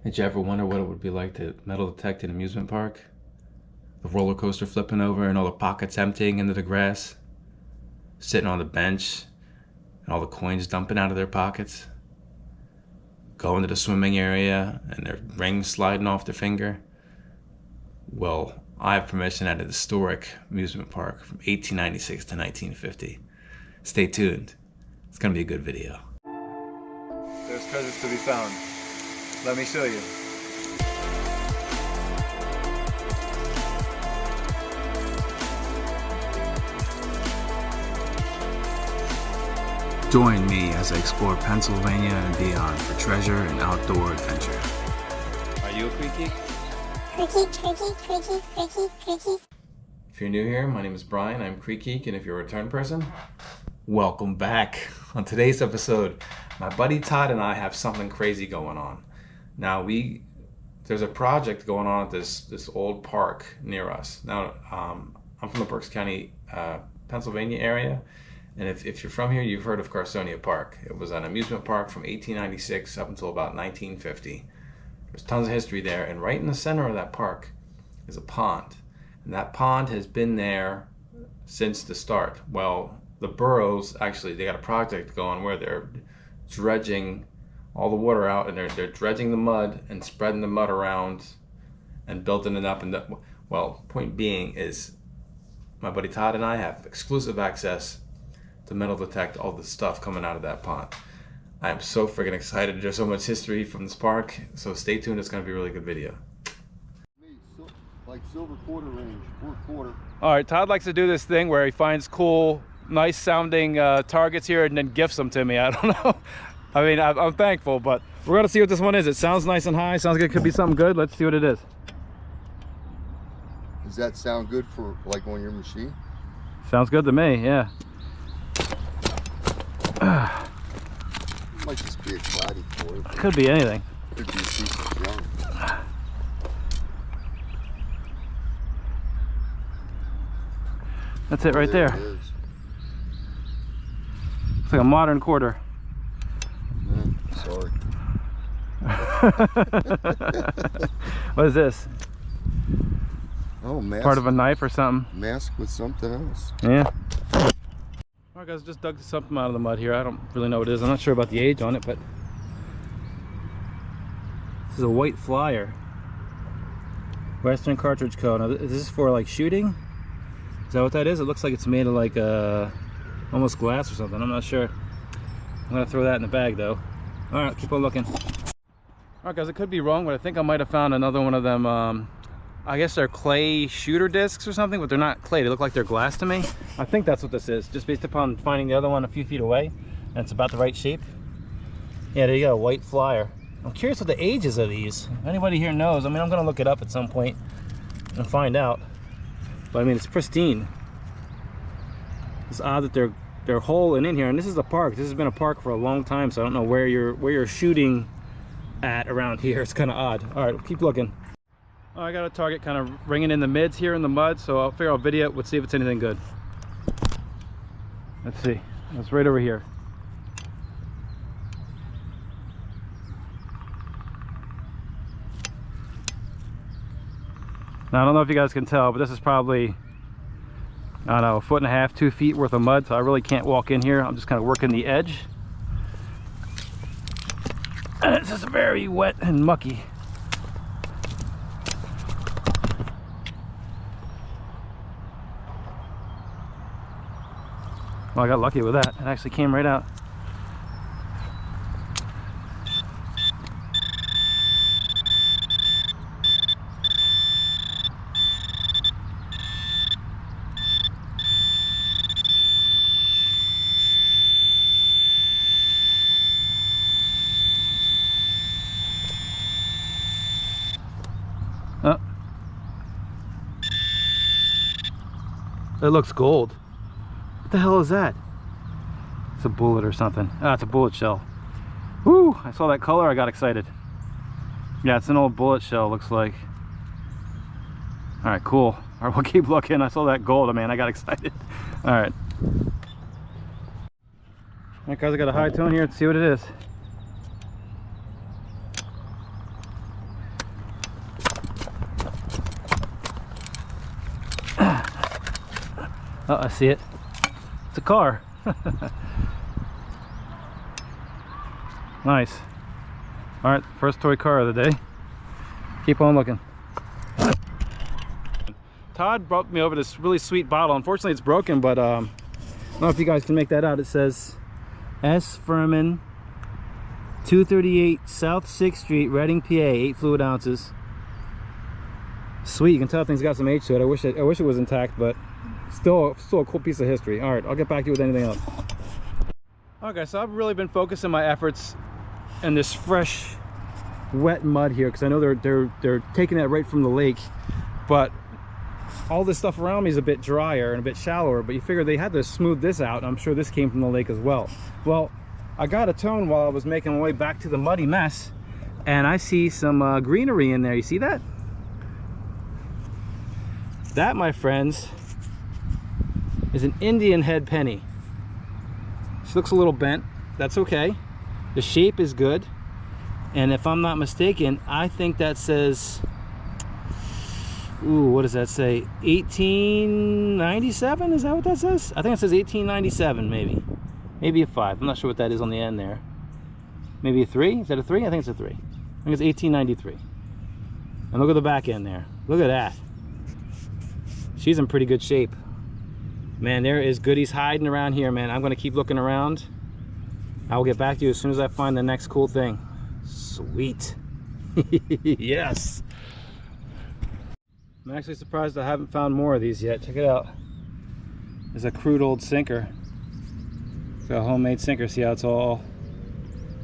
Did you ever wonder what it would be like to metal detect an amusement park? The roller coaster flipping over and all the pockets emptying into the grass? Sitting on the bench and all the coins dumping out of their pockets? Going to the swimming area and their rings sliding off their finger? Well, I have permission at a historic amusement park from 1896 to 1950. Stay tuned. It's going to be a good video. There's treasures to be found. Let me show you. Join me as I explore Pennsylvania and beyond for treasure and outdoor adventure. Are you a CREEK Geek? Creaky. If you're new here, my name is Brian. I'm CREEK Geek, and if you're a return person, welcome back. On today's episode, my buddy Todd and I have something crazy going on. Now there's a project going on at this old park near us. Now I'm from the Berks County, Pennsylvania area, and if you're from here, you've heard of Carsonia Park. It was an amusement park from 1896 up until about 1950. There's tons of history there, and right in the center of that park is a pond, and that pond has been there since the start. Well, the boroughs actually, they got a project going where they're dredging all the water out, and they're dredging the mud and spreading the mud around and building it up. And well, point being is my buddy Todd and I have exclusive access to metal detect all the stuff coming out of that pond. I am so freaking excited. There's so much history from this park, so stay tuned. It's going to be a really good video. Like silver quarter range, quarter. All right, Todd likes to do this thing where he finds cool, nice sounding targets here and then gifts them to me. I don't know. I mean, I'm thankful, but we're gonna see what this one is. It sounds nice and high. Sounds like it could be something good. Let's see what it is. Does that sound good for like on your machine? Sounds good to me, yeah. Might just be a cloudy quarter. Could be anything. Could be a piece of junk. That's it right there. It is. It's like a modern quarter. Sorry. What is this? Oh, mask. Part of a knife or something? Mask with something else. Yeah. Alright guys, just dug something out of the mud here. I don't really know what it is. I'm not sure about the age on it, but this is a white flyer. Western cartridge code. Now, is this for like shooting? Is that what that is? It looks like it's made of like almost glass or something. I'm not sure. I'm gonna throw that in the bag though. All right, keep on looking. All right guys, it could be wrong, but I think I might have found another one of them. I guess they're clay shooter discs or something, but they're not clay. They look like they're glass to me. I think that's what this is, just based upon finding the other one a few feet away, and it's about the right shape. Yeah, there you go, white flyer. I'm curious what the ages of these. If anybody here knows, I mean, I'm gonna look it up at some point and find out. But I mean, it's pristine. It's odd that they're holing in here, and this is a park. This has been a park for a long time, so I don't know where you're shooting at around here. It's kind of odd. All right, keep looking. Oh, I got a target kind of ringing in the mids here in the mud, so I'll figure I'll video it. Let's see if it's anything good. Let's see. It's right over here. Now, I don't know if you guys can tell, but this is probably, I don't know, a foot and a half, 2 feet worth of mud, so I really can't walk in here. I'm just kind of working the edge. And it's just very wet and mucky. Well, I got lucky with that. It actually came right out. Oh. It looks gold. What the hell is that? It's a bullet or something. Ah, it's a bullet shell. Woo! I saw that color, I got excited. Yeah, it's an old bullet shell, looks like. Alright, cool. Alright, we'll keep looking. I saw that gold, man, I got excited. Alright. Alright guys, I got a high tone here. Let's see what it is. Oh, I see it. It's a car. Nice. All right, first toy car of the day. Keep on looking. Todd brought me over this really sweet bottle. Unfortunately, it's broken, but I don't know if you guys can make that out. It says S. Furman, 238 South 6th Street, Reading, PA, 8 fluid ounces. Sweet, you can tell things got some age to it. I wish it was intact, but still a cool piece of history. All right, I'll get back to you with anything else. All right, guys, so I've really been focusing my efforts in this fresh, wet mud here because I know they're taking that right from the lake, but all this stuff around me is a bit drier and a bit shallower. But you figure they had to smooth this out, and I'm sure this came from the lake as well. Well, I got a tone while I was making my way back to the muddy mess, and I see some greenery in there. You see that? That, my friends, is an Indian head penny. She looks a little bent. That's okay. The shape is good. And if I'm not mistaken, I think that says, ooh, what does that say? 1897? Is that what that says? I think it says 1897, maybe. Maybe a 5. I'm not sure what that is on the end there. Maybe a 3? Is that a 3? I think it's a 3. I think it's 1893. And look at the back end there. Look at that. She's in pretty good shape. Man, there is goodies hiding around here, man. I'm going to keep looking around. I will get back to you as soon as I find the next cool thing. Sweet. Yes. I'm actually surprised I haven't found more of these yet. Check it out. There's a crude old sinker. It's a homemade sinker. See how it's all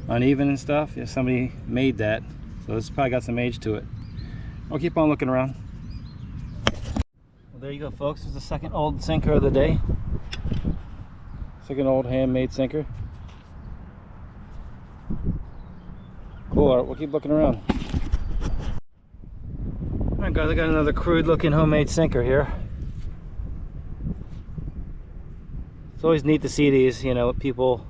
uneven and stuff? Yeah, somebody made that. So this probably got some age to it. I'll keep on looking around. Well, there you go, folks. There's the second old sinker of the day. Second old handmade sinker. Cool. All right, we'll keep looking around. All right, guys, I got another crude looking homemade sinker here. It's always neat to see these, you know, people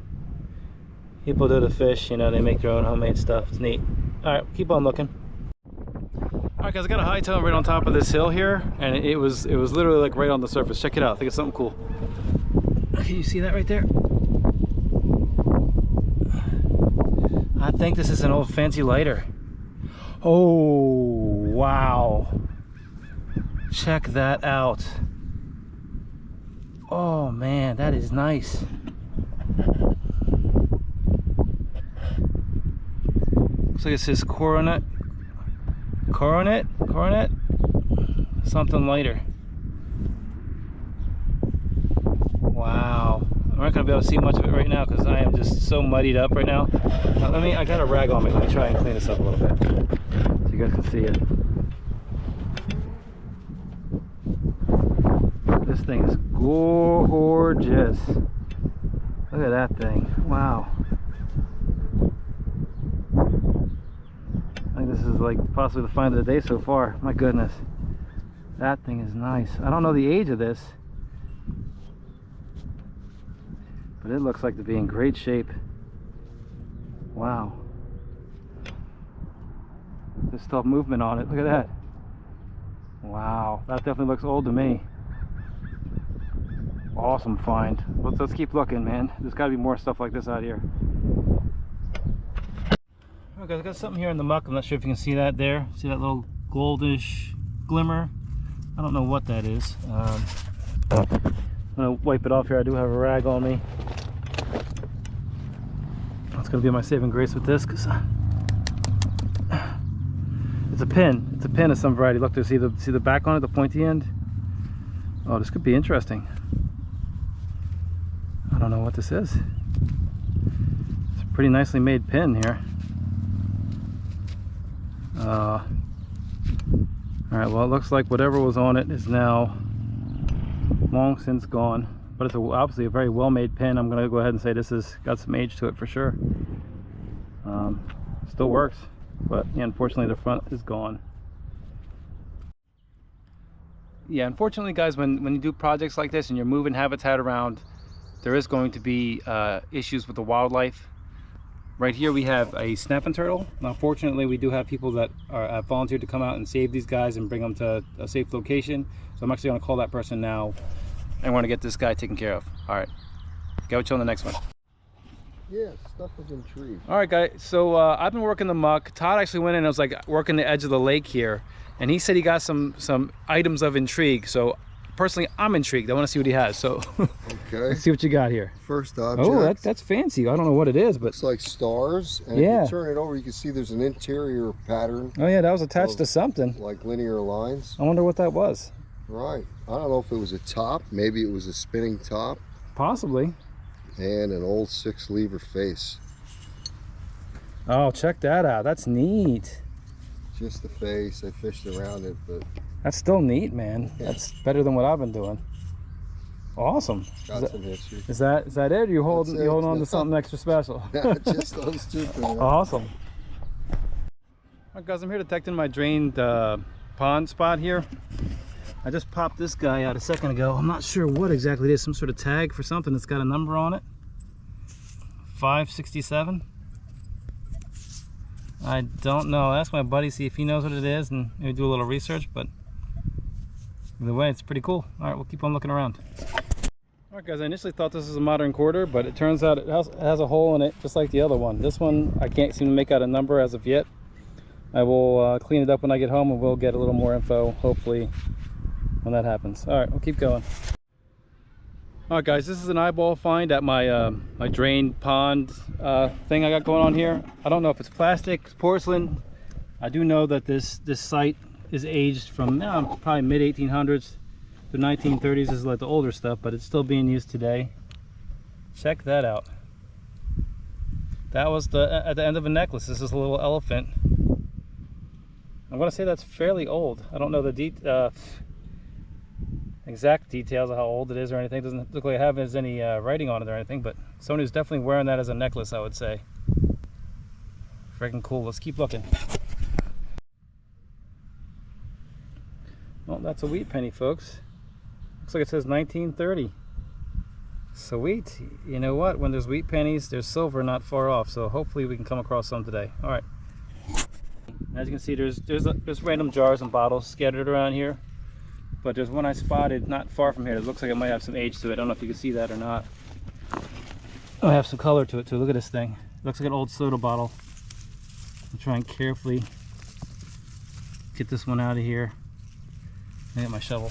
do to fish, you know, they make their own homemade stuff. It's neat. All right, keep on looking. All right, guys, I got a high tone right on top of this hill here, and it was literally like right on the surface. Check it out. I think it's something cool. Can you see that right there? I think this is an old fancy lighter. Oh, wow. Check that out. Oh man, that is nice. Looks like it says coronet, something lighter. Wow. I'm not gonna be able to see much of it right now because I am just so muddied up right now. I got a rag on me. Let me try and clean this up a little bit so you guys can see it. This thing is gorgeous. Look at that thing. Wow. I think this is like possibly the find of the day so far. My goodness. That thing is nice. I don't know the age of this, but it looks like to be in great shape. Wow. There's still movement on it. Look at that. Wow. That definitely looks old to me. Awesome find. Let's keep looking, man. There's got to be more stuff like this out here. Okay, I got something here in the muck. I'm not sure if you can see that there. See that little goldish glimmer? I don't know what that is. I'm gonna wipe it off here. I do have a rag on me. That's gonna be my saving grace with this, because it's a pin. It's a pin of some variety. Look, see the back on it, the pointy end. Oh, this could be interesting. I don't know what this is. It's a pretty nicely made pin here. Alright, well, it looks like whatever was on it is now long since gone, but it's obviously a very well made pin. I'm going to go ahead and say this has got some age to it for sure. Still works, but yeah, unfortunately the front is gone. Yeah, unfortunately, guys, when you do projects like this and you're moving habitat around, there is going to be issues with the wildlife. Right here we have a snapping turtle. Now fortunately we do have people that have volunteered to come out and save these guys and bring them to a safe location. So I'm actually going to call that person now I want to get this guy taken care of. All right, go with you on the next one. Yeah, stuff is intrigued. All right, guys. So I've been working the muck. Todd actually went in and was like working the edge of the lake here, and he said he got some items of intrigue. So personally, I'm intrigued. I want to see what he has. So Okay. let's see what you got here. First object. Oh, that's fancy. I don't know what it is, but looks like stars. And yeah. if you turn it over, you can see there's an interior pattern. Oh yeah, that was attached to something. Like linear lines. I wonder what that was. Right. I don't know if it was a top. Maybe it was a spinning top. Possibly. And an old 6-lever face. Oh, check that out. That's neat. Just the face. I fished around it, but That's still neat, man. Yeah. That's better than what I've been doing. Awesome. got some history. Is that it? Or you holding on No. to something extra special? Just those two things. Awesome. All right, guys, I'm here detecting my drained pond spot here. I just popped this guy out a second ago. I'm not sure what exactly it is. Some sort of tag for something that's got a number on it. 567. I don't know. Ask my buddy, see if he knows what it is, and maybe do a little research. But either way, it's pretty cool. All right, we'll keep on looking around. All right, guys, I initially thought this was a modern quarter, but it turns out it has a hole in it, just like the other one. This one, I can't seem to make out a number as of yet. I will clean it up when I get home, and we'll get a little more info, hopefully, when that happens. All right, we'll keep going. All right, guys, this is an eyeball find at my my drained pond thing I got going on here. I don't know if it's plastic, porcelain. I do know that this site is aged from probably mid 1800s to 1930s. This is like the older stuff, but it's still being used today. Check that out. That was at the end of a necklace. This is a little elephant. I'm gonna say that's fairly old. I don't know the exact details of how old it is or anything. It doesn't look like it has any writing on it or anything, but someone who's definitely wearing that as a necklace, I would say. Freaking cool. Let's keep looking. Well, that's a wheat penny, folks. Looks like it says 1930. Sweet. You know what? When there's wheat pennies, there's silver not far off. So hopefully we can come across some today. All right. As you can see, there's random jars and bottles scattered around here. But there's one I spotted not far from here that looks like it might have some age to it. I don't know if you can see that or not. Oh, I have some color to it too. Look at this thing. It looks like an old soda bottle. I'm trying carefully get this one out of here. I get my shovel.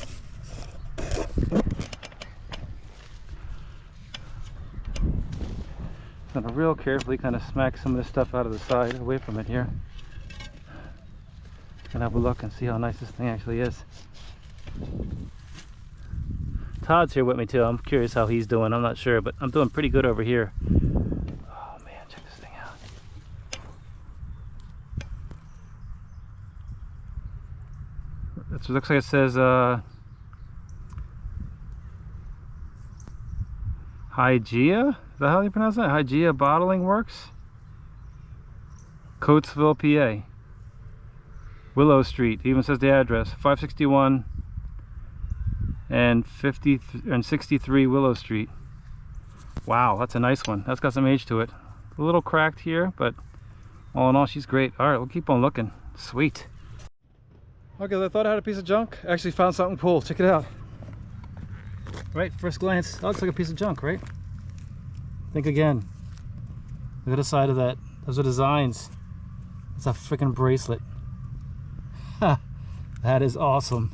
I'm gonna real carefully kind of smack some of this stuff out of the side, away from it here. And have a look and see how nice this thing actually is. Todd's here with me too. I'm curious how he's doing. I'm not sure, but I'm doing pretty good over here. Oh man, check this thing out. It looks like it says Hygeia? Is that how you pronounce that? Hygeia Bottling Works? Coatesville, PA. Willow Street. It even says the address. 561 and 63 Willow Street. Wow, that's a nice one. That's got some age to it. A little cracked here, but all in all, she's great. All right, we'll keep on looking. Sweet. Okay, I thought I had a piece of junk. I actually found something cool. Check it out. Right, first glance, that looks like a piece of junk, right? Think again. Look at the side of that. Those are designs. It's a freaking bracelet. That is awesome.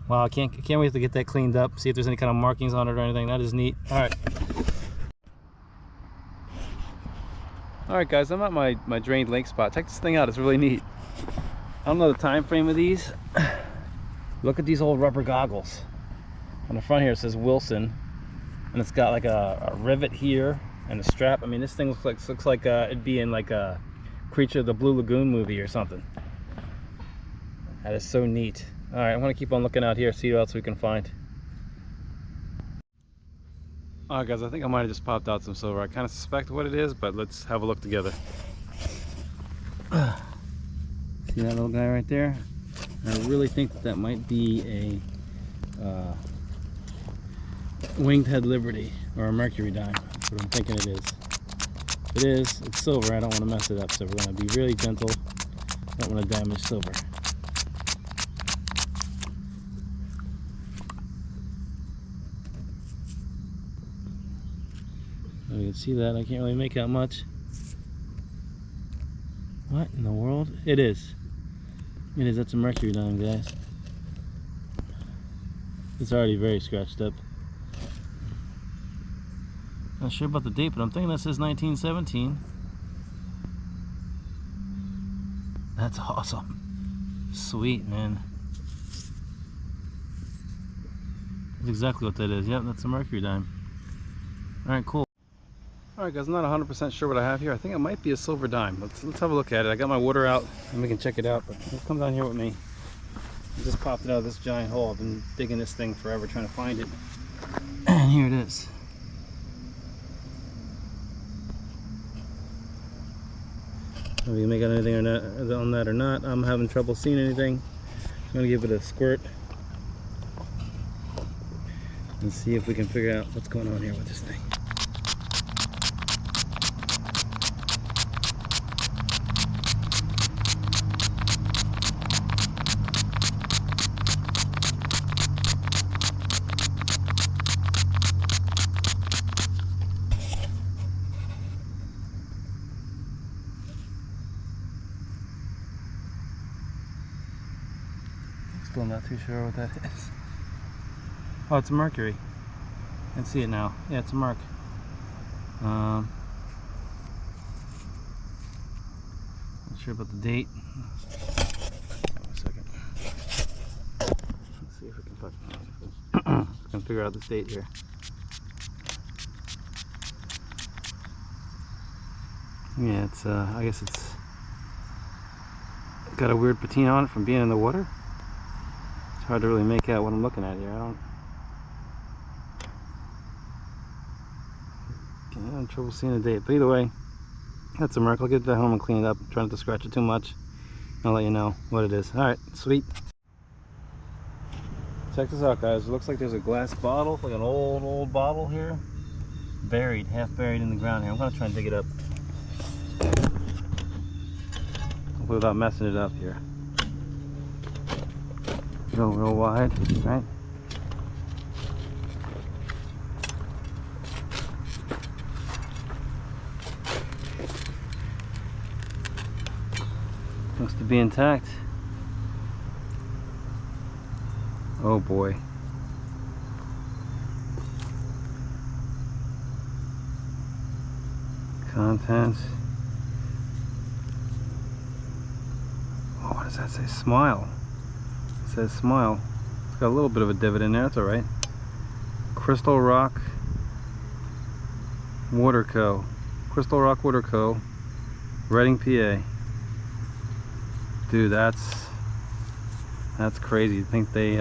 Wow, I can't wait to get that cleaned up, see if there's any kind of markings on it or anything. That is neat. All right guys, I'm at my drained lake spot. Check this thing out. It's really neat. I don't know the time frame of these. Look at these old rubber goggles. On the front here it says Wilson, and it's got like a rivet here and a strap. I mean, this thing looks like it'd be in like a Creature of the Blue Lagoon movie or something. That is so neat. All right, I'm gonna keep on looking out here, see what else we can find. All right guys, I think I might have just popped out some silver. I kind of suspect what it is, but let's have a look together. See that little guy right there? I really think that might be a Winged Head Liberty or a Mercury dime. That's what I'm thinking it is. If it is, it's silver. I don't want to mess it up, so we're going to be really gentle. Don't want to damage silver. So you can see that. I can't really make out much. What in the world? It is. It is. That's a mercury dime, guys. It's already very scratched up. Not sure about the date, but I'm thinking this is 1917. That's awesome. Sweet, man. That's exactly what that is. Yep, that's a mercury dime. Alright, cool. Alright guys, I'm not 100% sure what I have here. I think it might be a silver dime. Let's have a look at it. I got my water out and we can check it out, but come down here with me. I just popped it out of this giant hole. I've been digging this thing forever trying to find it. And here it is. If you make out anything or not on that or not, I'm having trouble seeing anything. I'm gonna give it a squirt and see if we can figure out what's going on here with this thing. Still not too sure what that is. Oh, it's a mercury. I can see it now. Yeah, it's a merc. Not sure about the date. Wait a second. Let's see if we can figure out this date here. Yeah, it's I guess it's got a weird patina on it from being in the water. It's hard to really make out what I'm looking at here. I'm having trouble seeing the date, but either way, that's a merc. I'll get that home and clean it up. I'm trying not to scratch it too much. I'll let you know what it is. Alright, sweet. Check this out, guys. It looks like there's a glass bottle, like an old bottle here. Buried, half buried in the ground here. I'm gonna try and dig it up. Hopefully without messing it up here. Go real wide, right? Looks to be intact. Oh boy. Contents. Oh, what does that say? Smile. It says smile. It's got a little bit of a divot in there. That's alright. Crystal Rock Water Co. Crystal Rock Water Co. Reading, PA. Dude, that's crazy. I think they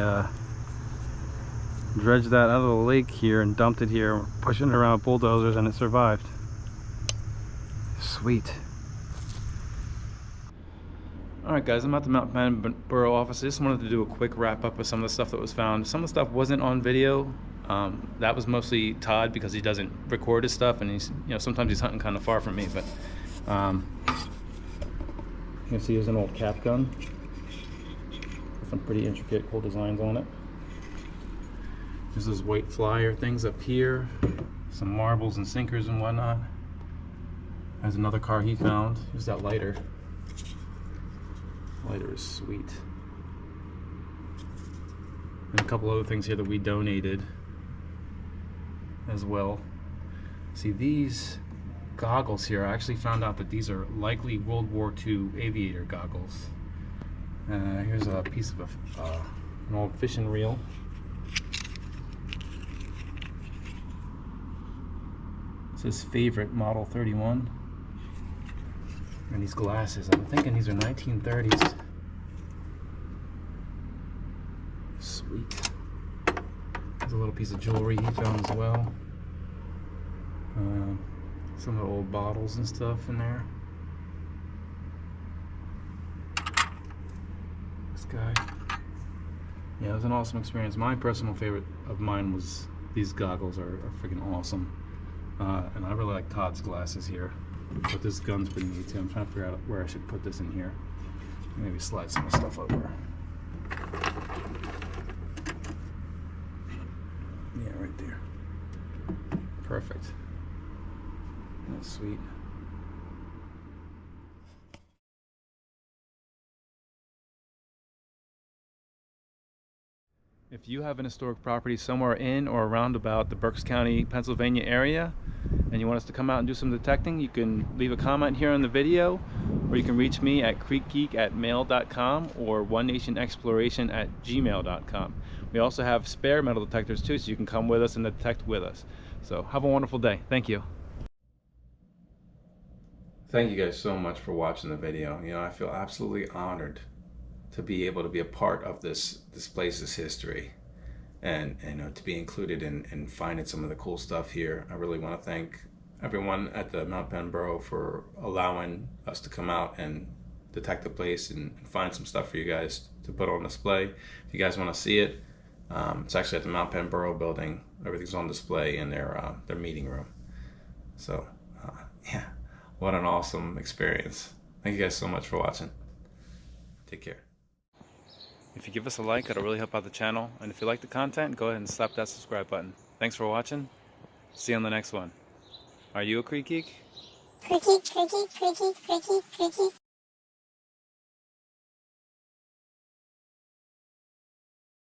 dredged that out of the lake here and dumped it here, pushing it around with bulldozers, and it survived. Sweet. Alright guys, I'm at the Mount Penn Borough office. I just wanted to do a quick wrap up of some of the stuff that was found. Some of the stuff wasn't on video. That was mostly Todd because he doesn't record his stuff, and he's, you know, sometimes he's hunting kind of far from me, but you can see there's an old cap gun with some pretty intricate, cool designs on it. There's those white flyer things up here, some marbles and sinkers and whatnot. There's another car he found. Here's that lighter. Lighter is sweet. And a couple other things here that we donated as well. See, these goggles here, I actually found out that these are likely World War II aviator goggles. Here's a piece of an old fishing reel. It says favorite model 31. And these glasses, I'm thinking these are 1930s. Sweet. There's a little piece of jewelry he found as well. Some of the old bottles and stuff in there. This guy. Yeah, it was an awesome experience. My personal favorite of mine was these goggles are freaking awesome. And I really like Todd's glasses here. But this gun's pretty neat too. I'm trying to figure out where I should put this in here. Maybe slide some of the stuff over. Yeah, right there. Perfect. Sweet. If you have an historic property somewhere in or around about the Berks County, Pennsylvania area, and you want us to come out and do some detecting, you can leave a comment here on the video, or you can reach me at creekgeek@mail.com or onenationexploration@gmail.com. We also have spare metal detectors too, so you can come with us and detect with us. So have a wonderful day. Thank you. Thank you guys so much for watching the video. You know, I feel absolutely honored to be able to be a part of this place's history, and you know, to be included in finding some of the cool stuff here. I really want to thank everyone at the Mount Penn Borough for allowing us to come out and detect the place and find some stuff for you guys to put on display. If you guys want to see it, it's actually at the Mount Penn Borough building. Everything's on display in their meeting room. So yeah, what an awesome experience. Thank you guys so much for watching. Take care. If you give us a like, it'll really help out the channel. And if you like the content, go ahead and slap that subscribe button. Thanks for watching. See you on the next one. Are you a Creek Geek? Creek Geek, Creek Geek, Creek Geek, Creek Geek, Creek Geek.